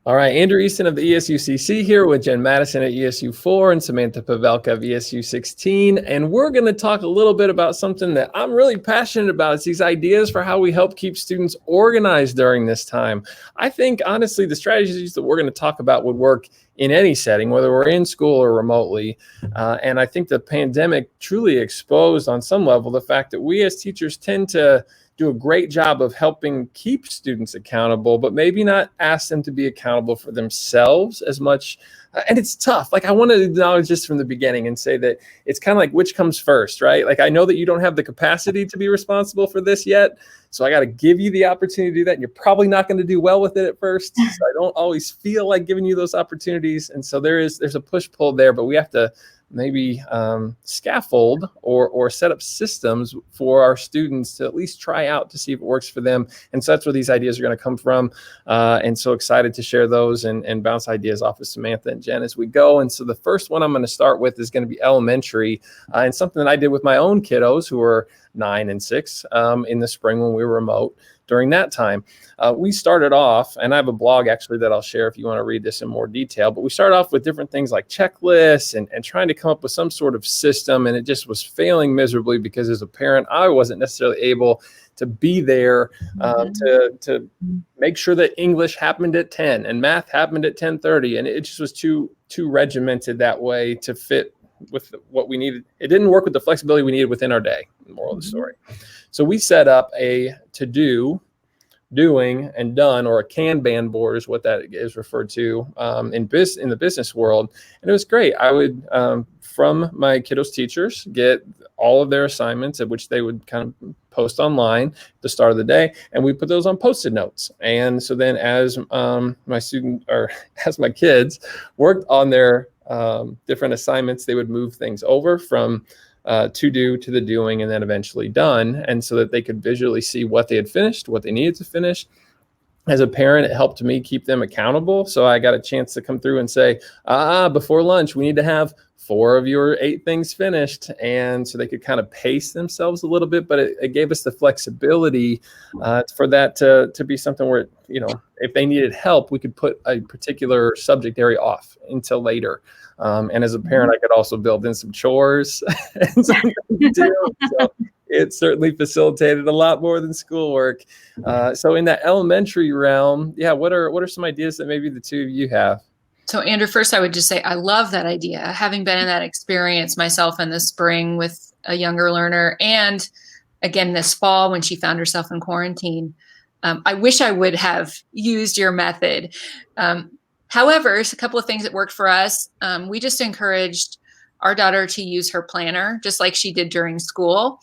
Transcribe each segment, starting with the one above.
All right, Andrew Easton of the ESUCC here with Jen Madison at ESU4 and Samantha Pavelka of ESU16. And we're going to talk a little bit about something that I'm really passionate about. It's these ideas for how we help keep students organized during this time. I think, honestly, the strategies that we're going to talk about would work in any setting, whether we're in school or remotely. And I think the pandemic truly exposed on some level the fact that we as teachers tend to do a great job of helping keep students accountable, but maybe not ask them to be accountable for themselves as much. And it's tough. Like, I want to acknowledge this from the beginning and say that it's kind of like which comes first, right? Like, I know that you don't have the capacity to be responsible for this yet. So I got to give you the opportunity to do that. And you're probably not going to do well with it at first. So I don't always feel like giving you those opportunities. And so there's a push-pull there, but we have to maybe scaffold or set up systems for our students to at least try out to see if it works for them. And so that's where these ideas are going to come from. And so excited to share those and bounce ideas off of Samantha and Jen as we go. And so the first one I'm going to start with is going to be elementary, and something that I did with my own kiddos who were 9 and 6 in the spring when we were remote. During that time, we started off, and I have a blog actually that I'll share if you want to read this in more detail, but we started off with different things like checklists and trying to come up with some sort of system, and it just was failing miserably because as a parent, I wasn't necessarily able to be there to make sure that English happened at 10 and math happened at 10:30, and it just was too regimented that way to fit with what we needed. It didn't work with the flexibility we needed within our day, moral of the story. So we set up a to-do, doing, and done, or a Kanban board is what that is referred to in the business world. And it was great. I would, from my kiddos' teachers, get all of their assignments, at which they would kind of post online at the start of the day, and we put those on Post-it notes. And so then as my kids worked on their different assignments, they would move things over from to do to the doing and then eventually done, and so that they could visually see what they had finished, what they needed to finish. As a parent, it helped me keep them accountable. So I got a chance to come through and say, before lunch, we need to have 4 of your 8 things finished. And so they could kind of pace themselves a little bit, but it gave us the flexibility for that to be something where, if they needed help, we could put a particular subject area off until later. And as a parent, I could also build in some chores and something to do. So it certainly facilitated a lot more than schoolwork. So in that elementary realm, what are some ideas that maybe the two of you have? So Andrew, first I would just say I love that idea. Having been in that experience myself in the spring with a younger learner, and again this fall when she found herself in quarantine, I wish I would have used your method. However, a couple of things that worked for us. We just encouraged our daughter to use her planner, just like she did during school,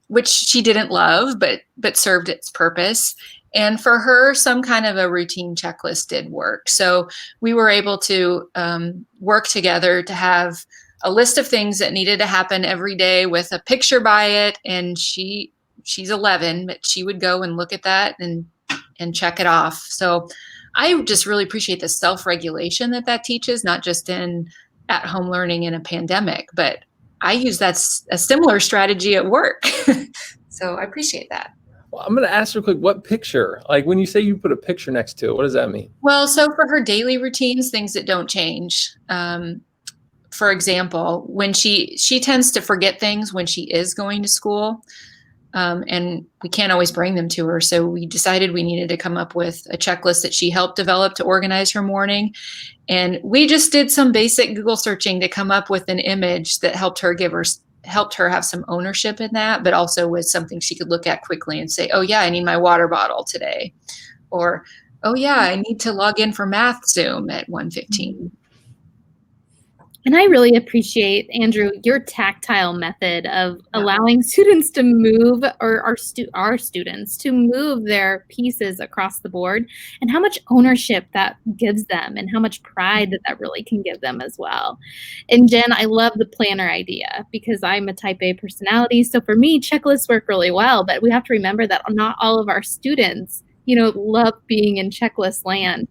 which she didn't love, but served its purpose. And for her, some kind of a routine checklist did work. So we were able to work together to have a list of things that needed to happen every day with a picture by it. And she's 11, but she would go and look at that and check it off. So I just really appreciate the self-regulation that teaches, not just in at-home learning in a pandemic, but I use a similar strategy at work. So I appreciate that. Well, I'm going to ask real quick, what picture? Like when you say you put a picture next to it, what does that mean? Well, so for her daily routines, things that don't change. For example, when she tends to forget things when she is going to school. And we can't always bring them to her. So we decided we needed to come up with a checklist that she helped develop to organize her morning. And we just did some basic Google searching to come up with an image that helped her have some ownership in that, but also was something she could look at quickly and say, oh yeah, I need my water bottle today. Or, oh yeah, I need to log in for math Zoom at 1:15. And I really appreciate, Andrew, your tactile method of allowing students to move, or our students to move their pieces across the board, and how much ownership that gives them and how much pride that really can give them as well. And Jen, I love the planner idea because I'm a type A personality. So for me, checklists work really well, but we have to remember that not all of our students love being in checklist land.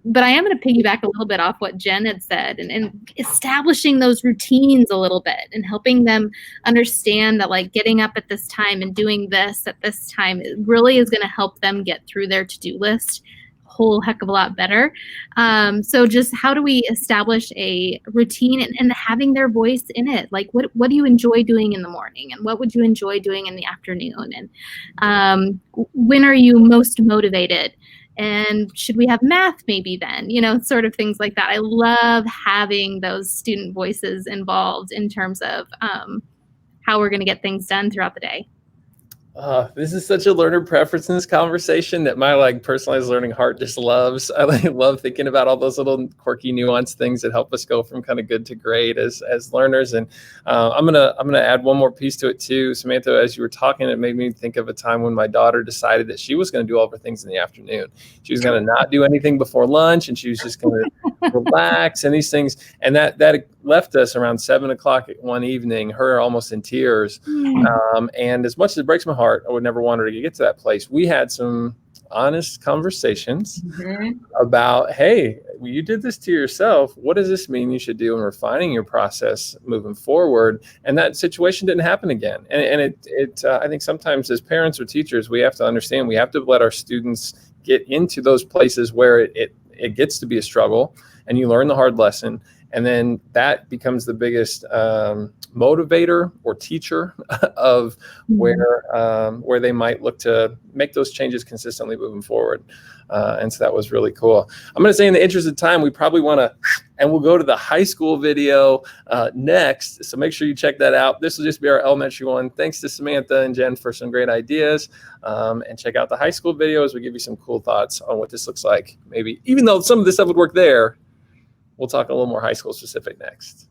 But I am going to piggyback a little bit off what Jen had said and establishing those routines a little bit and helping them understand that like getting up at this time and doing this at this time really is going to help them get through their to-do list whole heck of a lot better. So just how do we establish a routine and having their voice in it? Like what do you enjoy doing in the morning, and what would you enjoy doing in the afternoon? And when are you most motivated? And should we have math maybe then? Sort of things like that. I love having those student voices involved in terms of how we're going to get things done throughout the day. This is such a learner preferences conversation that my personalized learning heart just loves. I love thinking about all those little quirky, nuanced things that help us go from kind of good to great as learners. And I'm gonna add one more piece to it too, Samantha. As you were talking, it made me think of a time when my daughter decided that she was going to do all of her things in the afternoon. She was going to not do anything before lunch, and she was just going to relax and these things. And that left us around 7 o'clock one evening, her almost in tears. And as much as it breaks my heart, I would never want her to get to that place. We had some honest conversations about, hey, you did this to yourself. What does this mean you should do in refining your process moving forward? And that situation didn't happen again. And I think sometimes as parents or teachers, we have to understand, we have to let our students get into those places where it gets to be a struggle and you learn the hard lesson. And then that becomes the biggest motivator or teacher of where they might look to make those changes consistently moving forward. And so that was really cool. I'm going to say, in the interest of time, we probably want to, and we'll go to the high school video next. So make sure you check that out. This will just be our elementary one. Thanks to Samantha and Jen for some great ideas. And check out the high school video as we give you some cool thoughts on what this looks like. Maybe even though some of this stuff would work there, we'll talk a little more high school specific next.